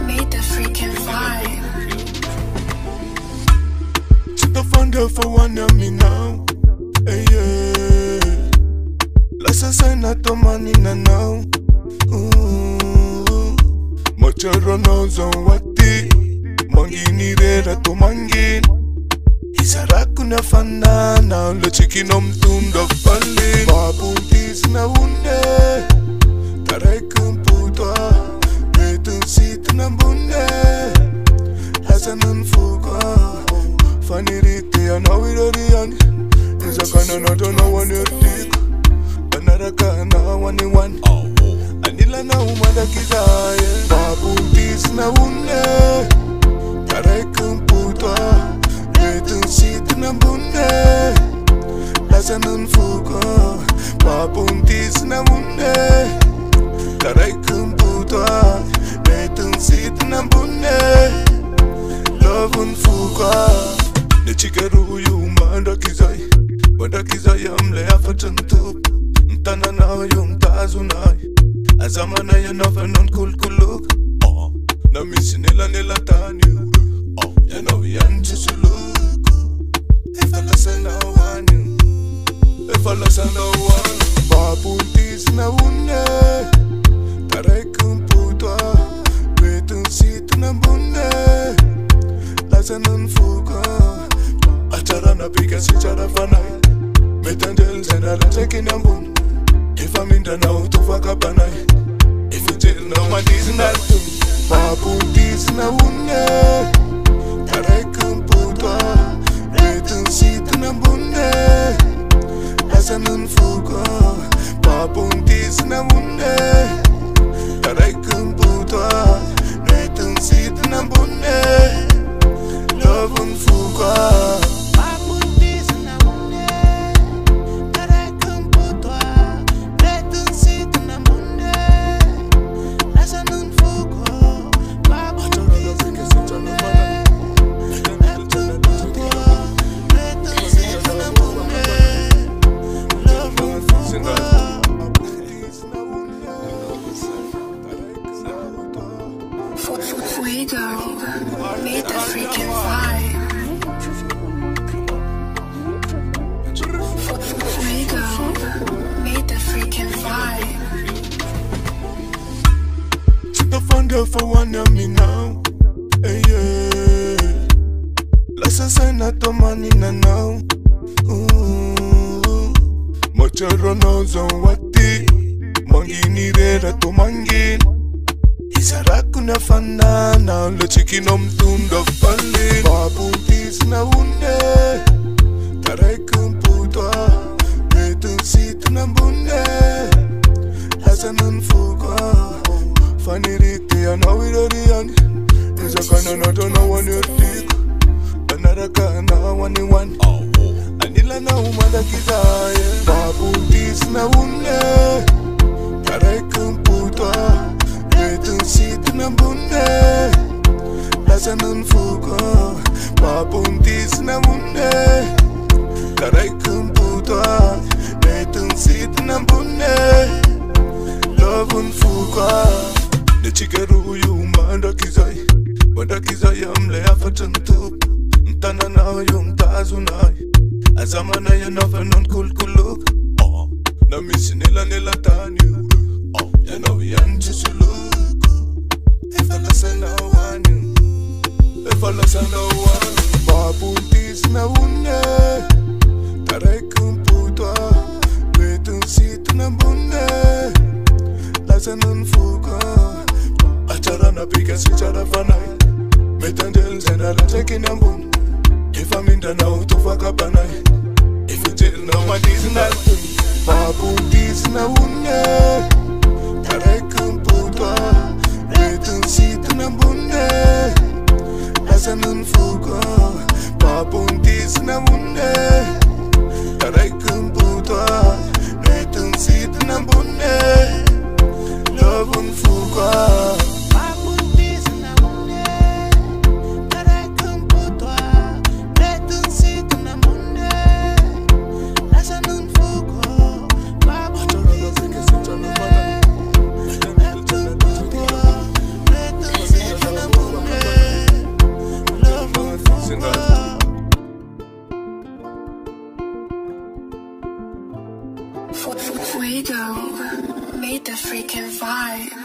Made the freaking vibe. Check the thunder for one of me now. Hey, yeah. Let's say not the money now. Macharo knows on what the Mangini reda to mangin. Isarakuna fanana, the chicken tunda pali. Babu tis na unde. Tarekum puta. Betun sit na bunde. Hasanun fuga. Funny riti and how we do is a kind of not know one you take. Another kind of one. Anila na umada kizaye. Babu tis na unde. Tarekum puta. Betun sit na bunde. Hasanun fuga. Babu tis na unde. Tarekum puta. Betun sit na bunde. Love and fuga. The chikeru you manda kizai amle afatantup Ntana na yung tazunay Azamana ya nafanon kulkuluk Na misinila nila tanyu Ya na yan chisuluk Ifala sana wanyu Babuntis na une Tarekum puta Betun situ na bunne Lazanan fuga Achara na pika si chara fanay Metangel zena la checking ambun If I'm in the now to fuck up and If you tell no one is not to Babu is na unye Tarekum puta Betun sit na bunne Lasanun fuga Babu is na unye Tarekum puta Betun sit na bunne Love and fuga Made the freaking vibe. Made the freaking vibe. Check the thunder for one of me now. Hey, yeah. Let's say not the money now. Macharo knows on what the Mangini reda to mangin. Isarakuna fanana, the chicken tunda pali. Babu tis na unde. Tarekum puta. Betun sit na bunde. Hasanun fuga. Funny riti and how we do is a kind of not know one you take. Another kind of one. Anila na umada kizaye. Babu tis na unde. Tarekum puta. Betun sit na bunde. Lasanun fuga. Babu tis na unde. Tarekum puta. Betun sit na bunde. Love and fuga. The chikeru you manda kizai amle afatantup Ntana na yung tazunay Azamana ya nafanon kulkuluk Na misinila nila tanyu Ya na yan chisuluk Ifala sana wanyu Babu tis na unye Tarekum puta Betun sit na bunne Lasanun fuga Achara na pika si chara fanay Metangel zena la checking ambun If I'm in the now to fuck up and If you tell no one is not to me Babu is na unye Tarekum puta Betun sit na bunne Lasanun fuga Babu is na unye Tarekum puta Betun sit na bunne Love and fuga. Babu is na unye. Fuego made the freaking vibe.